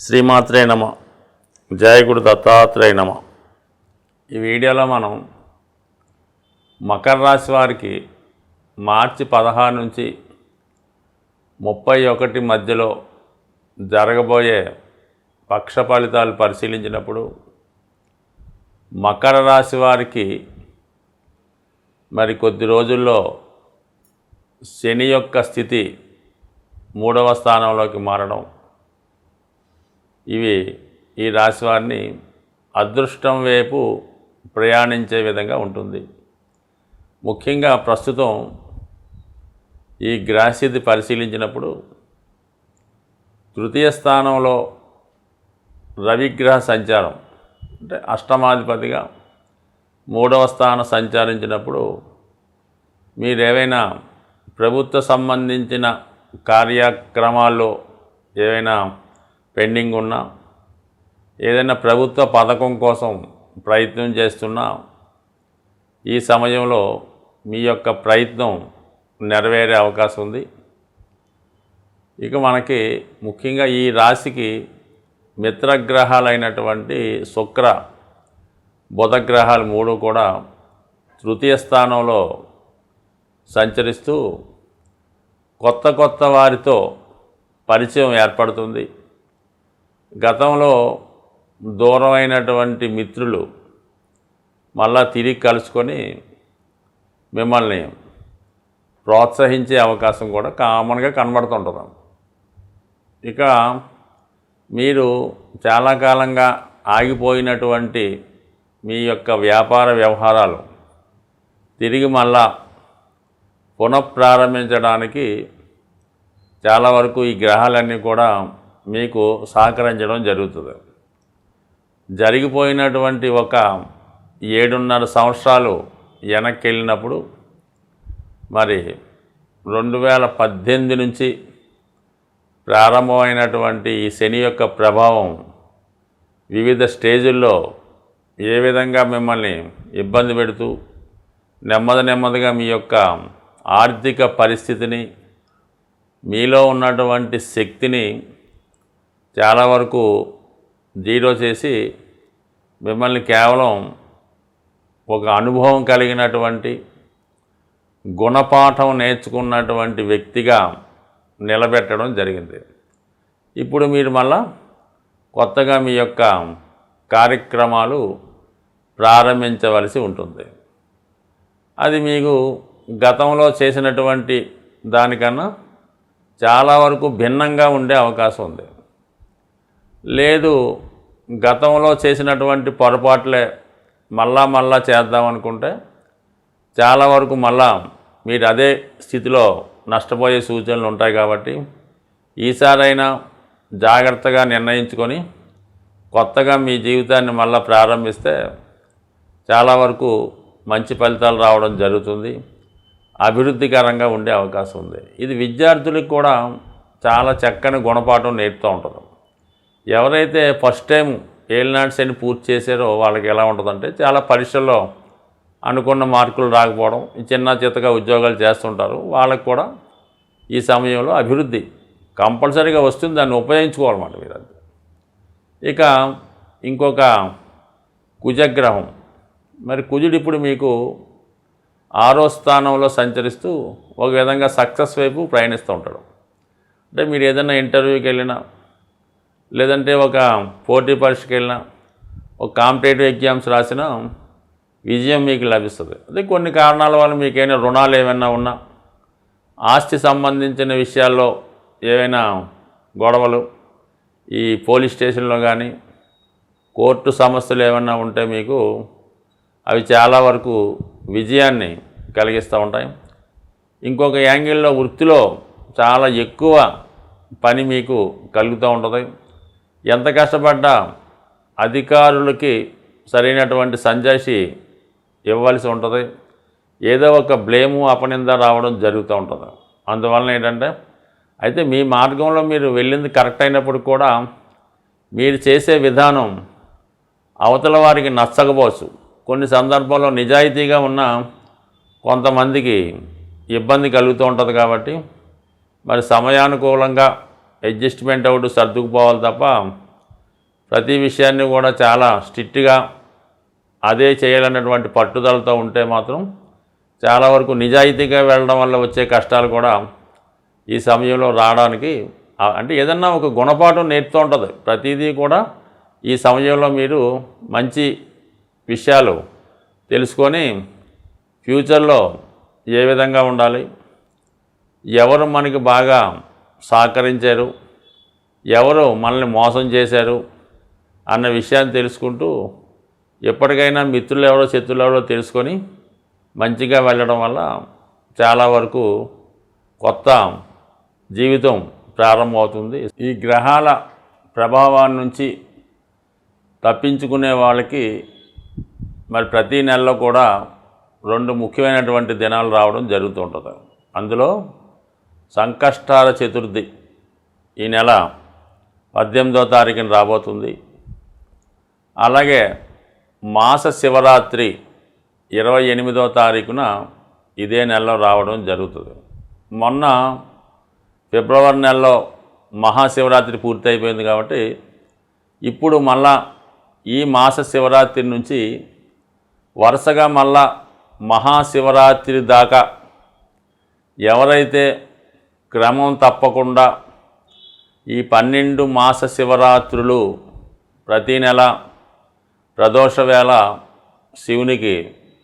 శ్రీమాత్రే నమ. జయ గురు దత్తాత్రేయ నమ. ఈ వీడియోలో మనం మకర రాశి వారికి మార్చి 16 నుంచి 31 మధ్యలో జరగబోయే పక్ష ఫలితాలు పరిశీలించినప్పుడు మకర రాశి వారికి మరి కొద్ది రోజుల్లో శని యొక్క స్థితి 3వ స్థానంలోకి మారడం, ఇవి ఈ రాశి వారిని అదృష్టం వైపు ప్రయాణించే విధంగా ఉంటుంది. ముఖ్యంగా ప్రస్తుతం ఈ గ్రహస్థితి పరిశీలించినప్పుడు తృతీయ స్థానంలో రవిగ్రహ సంచారం, అంటే అష్టమాధిపతిగా 3వ స్థానం సంచరించినప్పుడు మీరేవైనా ప్రభుత్వ సంబంధించిన కార్యక్రమాల్లో ఏవైనా పెండింగ్ ఉన్నా, ఏదైనా ప్రభుత్వ పథకం కోసం ప్రయత్నం చేస్తున్నా ఈ సమయంలో మీ యొక్క ప్రయత్నం నెరవేరే అవకాశం ఉంది. ఇక మనకి ముఖ్యంగా ఈ రాశికి మిత్రగ్రహాలైనటువంటి శుక్ర బుధ గ్రహాలు 3 కూడా తృతీయ స్థానంలో సంచరిస్తూ కొత్త వారితో పరిచయం ఏర్పడుతుంది. గతంలో దూరమైనటువంటి మిత్రులు మళ్ళా తిరిగి కలుసుకొని మిమ్మల్ని ప్రోత్సహించే అవకాశం కూడా కామన్గా కనబడుతుంటుంది. ఇక మీరు చాలా కాలంగా ఆగిపోయినటువంటి మీ యొక్క వ్యాపార వ్యవహారాలు తిరిగి మళ్ళా పునఃప్రారంభించడానికి చాలా వరకు ఈ గ్రహాలన్నీ కూడా మీకు సహకరించడం జరుగుతుంది. జరిగిపోయినటువంటి ఒక 7.5 సంవత్సరాలు వెనక్కి వెళ్ళినప్పుడు మరి 2018 నుంచి ప్రారంభమైనటువంటి ఈ శని యొక్క ప్రభావం వివిధ స్టేజుల్లో ఏ విధంగా మిమ్మల్ని ఇబ్బంది పెడుతూ నెమ్మదిగా మీ యొక్క ఆర్థిక పరిస్థితిని, మీలో ఉన్నటువంటి శక్తిని చాలా వరకు జీరో చేసి మిమ్మల్ని కేవలం ఒక అనుభవం కలిగినటువంటి గుణపాఠం నేర్చుకున్నటువంటి వ్యక్తిగా నిలబెట్టడం జరిగింది. ఇప్పుడు మీరు మళ్ళా కొత్తగా మీ యొక్క కార్యక్రమాలు ప్రారంభించవలసి ఉంటుంది. అది మీకు గతంలో చేసినటువంటి దానికన్నా చాలా వరకు భిన్నంగా ఉండే అవకాశం ఉంది. లేదు, గతంలో చేసినటువంటి పొరపాట్లే మళ్ళా చేద్దామనుకుంటే చాలా వరకు మళ్ళా మీరు అదే స్థితిలో నష్టపోయే సూచనలు ఉంటాయి. కాబట్టి ఈసారైనా జాగ్రత్తగా నిర్ణయించుకొని కొత్తగా మీ జీవితాన్ని మళ్ళా ప్రారంభిస్తే చాలా వరకు మంచి ఫలితాలు రావడం జరుగుతుంది. అభివృద్ధికరంగా ఉండే అవకాశం ఉంది. ఇది విద్యార్థులకు కూడా చాలా చక్కని గుణపాఠం నేర్పుతూ ఉంటుంది. ఎవరైతే ఫస్ట్ టైం ఏలినాటి శని పూర్తి చేశారో వాళ్ళకి ఎలా ఉంటుందంటే, చాలా పరీక్షల్లో అనుకున్న మార్కులు రాకపోవడం, చిన్నగా ఉద్యోగాలు చేస్తుంటారు. వాళ్ళకి కూడా ఈ సమయంలో అభివృద్ధి కంపల్సరీగా వస్తుంది. దాన్ని ఉపయోగించుకోవాలన్నమాట మీరు. ఇక ఇంకొక కుజగ్రహం, మరి కుజుడు ఇప్పుడు మీకు 6వ స్థానంలో సంచరిస్తూ ఒక విధంగా సక్సెస్ వైపు ప్రయాణిస్తూ ఉంటాడు. అంటే మీరు ఏదైనా ఇంటర్వ్యూకి వెళ్ళినా, లేదంటే ఒక పోటీ పరీక్షకి వెళ్ళినా, ఒక కాంపిటేటివ్ ఎగ్జామ్స్ రాసినా విజయం మీకు లభిస్తుంది. అదే కొన్ని కారణాల వల్ల మీకైనా రుణాలు ఏమైనా ఉన్నా, ఆస్తి సంబంధించిన విషయాల్లో ఏవైనా గొడవలు, ఈ పోలీస్ స్టేషన్లో కానీ కోర్టు సమస్యలు ఏమైనా ఉంటే మీకు అవి చాలా వరకు విజయాన్ని కలిగిస్తూ ఉంటాయి. ఇంకొక యాంగిల్లో వృత్తిలో చాలా ఎక్కువ పని మీకు కలుగుతూ ఉంటుంది. ఎంత కష్టపడ్డా అధికారులకి సరైనటువంటి సంజాయిషి ఇవ్వాల్సి ఉంటుంది. ఏదో ఒక బ్లేము, అపనింద రావడం జరుగుతూ ఉంటుంది. అందువలన ఏంటంటే, అయితే మీ మార్గంలో మీరు వెళ్ళింది కరెక్ట్ అయినప్పుడు కూడా మీరు చేసే విధానం అవతల వారికి నచ్చకపోవచ్చు. కొన్ని సందర్భాల్లో నిజాయితీగా ఉన్న కొంతమందికి ఇబ్బంది కలుగుతూ ఉంటుంది. కాబట్టి మరి సమయానుకూలంగా అడ్జస్ట్మెంట్ అవుతూ సర్దుకుపోవాలి తప్ప ప్రతి విషయాన్ని కూడా చాలా స్ట్రిక్ట్గా అదే చేయాలన్నటువంటి పట్టుదలతో ఉంటే మాత్రం చాలా వరకు నిజాయితీగా వెళ్ళడం వల్ల వచ్చే కష్టాలు కూడా ఈ సమయంలో రావడానికి అంటే ఏదన్నా ఒక గుణపాఠం నేర్పుతూ ఉంటుంది. ప్రతిదీ కూడా ఈ సమయంలో మీరు మంచి విషయాలు తెలుసుకొని ఫ్యూచర్లో ఏ విధంగా ఉండాలి, ఎవరు మనకి బాగా సహకరించారు, ఎవరు మనల్ని మోసం చేశారు అన్న విషయాన్ని తెలుసుకుంటూ ఎప్పటికైనా మిత్రులు ఎవరో శత్రులు ఎవరో తెలుసుకొని మంచిగా వెళ్ళడం వల్ల చాలా వరకు కొత్త జీవితం ప్రారంభమవుతుంది. ఈ గ్రహాల ప్రభావాన్ని నుంచి తప్పించుకునే వాళ్ళకి మరి ప్రతి నెలలో కూడా 2 ముఖ్యమైనటువంటి దినాలు రావడం జరుగుతుంటుంది. అందులో సంకష్టాల చతుర్థి ఈ నెల 18వ తారీఖున రాబోతుంది. అలాగే మాస శివరాత్రి 28వ తారీఖున ఇదే నెలలో రావడం జరుగుతుంది. మొన్న ఫిబ్రవరి నెలలో మహాశివరాత్రి పూర్తి అయిపోయింది కాబట్టి ఇప్పుడు మళ్ళా ఈ మాస శివరాత్రి నుంచి వరుసగా మళ్ళా మహాశివరాత్రి దాకా ఎవరైతే క్రమం తప్పకుండా ఈ 12 మాస శివరాత్రులు ప్రతీ నెల ప్రదోష వేళ శివునికి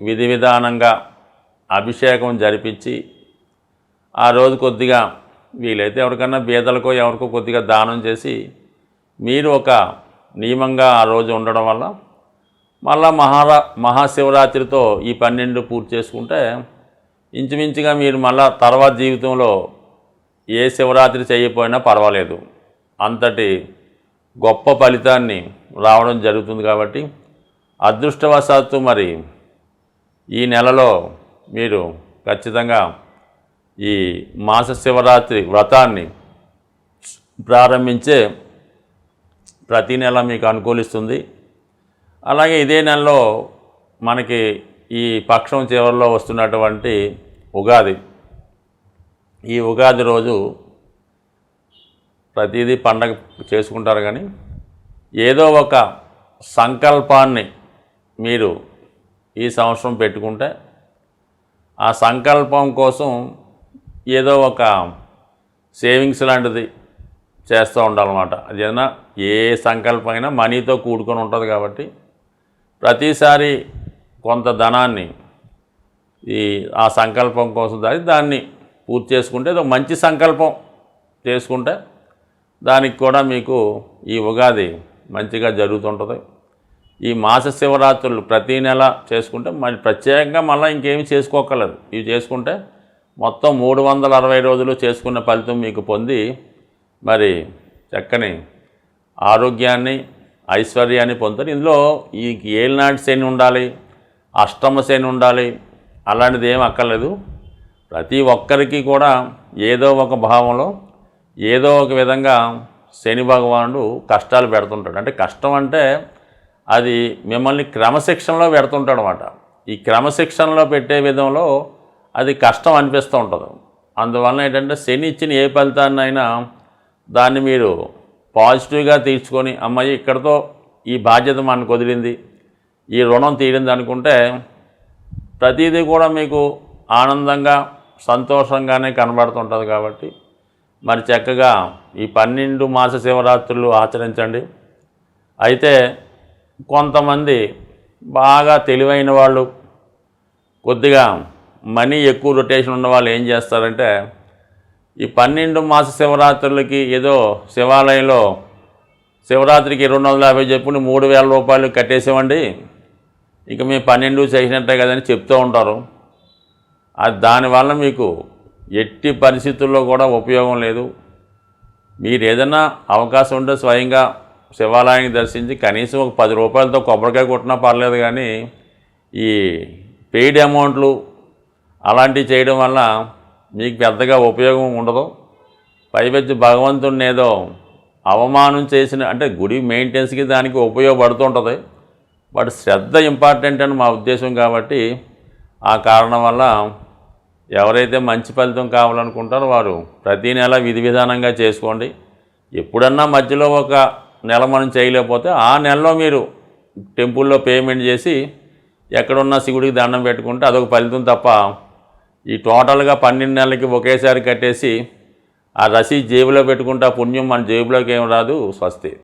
విధి విధానంగా అభిషేకం జరిపించి ఆ రోజు కొద్దిగా వీలైతే ఎవరికన్నా బీదలకో ఎవరికో కొద్దిగా దానం చేసి మీరు ఒక నియమంగా ఆ రోజు ఉండడం వల్ల మళ్ళా మహాశివరాత్రితో ఈ 12 పూర్తి చేసుకుంటే ఇంచుమించుగా మీరు మళ్ళా తర్వాత జీవితంలో ఏ శివరాత్రి చేయకపోయినా పర్వాలేదు, అంతటి గొప్ప ఫలితాన్ని రావడం జరుగుతుంది. కాబట్టి అదృష్టవశాత్తు మరి ఈ నెలలో మీరు ఖచ్చితంగా ఈ మాస శివరాత్రి వ్రతాన్ని ప్రారంభించే ప్రతి నెల మీకు అనుకూలిస్తుంది. అలాగే ఇదే నెలలో మనకి ఈ పక్షం చివరిలో వస్తున్నటువంటి ఉగాది, ఈ ఉగాది రోజు ప్రతిదీ పండగ చేసుకుంటారు, కానీ ఏదో ఒక సంకల్పాన్ని మీరు ఈ సంవత్సరం పెట్టుకుంటే ఆ సంకల్పం కోసం ఏదో ఒక సేవింగ్స్ లాంటిది చేస్తూ ఉండాలన్నమాట. అదేనా ఏ సంకల్పం అయినా మనీతో కూడుకొని ఉంటుంది కాబట్టి ప్రతిసారి కొంత ధనాన్ని ఆ సంకల్పం కోసం దాన్ని పూర్తి చేసుకుంటే ఏదో మంచి సంకల్పం చేసుకుంటే దానికి కూడా మీకు ఈ ఉగాది మంచిగా జరుగుతుంటుంది. ఈ మాస శివరాత్రులు ప్రతీ నెల చేసుకుంటే మరి ప్రత్యేకంగా మళ్ళీ ఇంకేమీ చేసుకోకర్లేదు. ఇవి చేసుకుంటే మొత్తం 360 రోజులు చేసుకున్న ఫలితం మీకు పొంది మరి చక్కని ఆరోగ్యాన్ని ఐశ్వర్యాన్ని పొందుతారు. ఇందులో ఈ ఏలినాటి శని ఉండాలి, అష్టమ శని ఉండాలి, అలాంటిది ఏం అక్కర్లేదు. ప్రతి ఒక్కరికి కూడా ఏదో ఒక భావంలో ఏదో ఒక విధంగా శని భగవానుడు కష్టాలు పెడుతుంటాడు. అంటే కష్టం అంటే అది మిమ్మల్ని క్రమశిక్షణలో పెడుతుంటాడు అన్నమాట. ఈ క్రమశిక్షణలో పెట్టే విధంలో అది కష్టం అనిపిస్తూ ఉంటుంది. అందువలన ఏంటంటే శని ఇచ్చిన ఏ ఫలితాన్నైనా దాన్ని మీరు పాజిటివ్గా తీర్చుకొని అమ్మాయి ఇక్కడితో ఈ బాధ్యత మనకు వదిలింది, ఈ రుణం తీరింది అనుకుంటే ప్రతిదీ కూడా మీకు ఆనందంగా సంతోషంగానే కనబడుతుంటుంది. కాబట్టి మరి చక్కగా ఈ 12 మాస శివరాత్రులు ఆచరించండి. అయితే కొంతమంది బాగా తెలివైన వాళ్ళు, కొద్దిగా మనీ ఎక్కువ రొటేషన్ ఉన్న వాళ్ళు ఏం చేస్తారంటే ఈ 12 మాస శివరాత్రులకి ఏదో శివాలయంలో శివరాత్రికి 250 చెప్పుని 3000 రూపాయలు కట్టేసేవండి, ఇక మేము 12 చేసినట్టే కదని చెప్తూ ఉంటారు. అది దానివల్ల మీకు ఎట్టి పరిస్థితుల్లో కూడా ఉపయోగం లేదు. మీరు ఏదైనా అవకాశం ఉంటే స్వయంగా శివాలయాన్ని దర్శించి కనీసం ఒక 10 రూపాయలతో కొబ్బరికాయ కొట్టినా పర్లేదు, కానీ ఈ పెయిడ్ అమౌంట్లు అలాంటివి చేయడం వల్ల మీకు పెద్దగా ఉపయోగం ఉండదు. పైపెచ్చి భగవంతుడిని ఏదో అవమానం చేసిన అంటే గుడి మెయింటెనెన్స్కి దానికి ఉపయోగపడుతుంటుంది. బట్ శ్రద్ధ ఇంపార్టెంట్ అని మా ఉద్దేశం. కాబట్టి ఆ కారణం వల్ల ఎవరైతే మంచి ఫలితం కావాలనుకుంటారో వారు ప్రతీ నెల విధి విధానంగా చేసుకోండి. ఎప్పుడన్నా మధ్యలో ఒక నెల మనం చేయలేకపోతే ఆ నెలలో మీరు టెంపుల్లో పేమెంట్ చేసి ఎక్కడున్న శివుడికి దండం పెట్టుకుంటే అదొక ఫలితం తప్ప ఈ టోటల్గా 12 నెలలకి ఒకేసారి కట్టేసి ఆ రసీదు జేబులో పెట్టుకుంటే ఆ పుణ్యం మన జేబులోకి ఏం రాదు. స్వస్తి.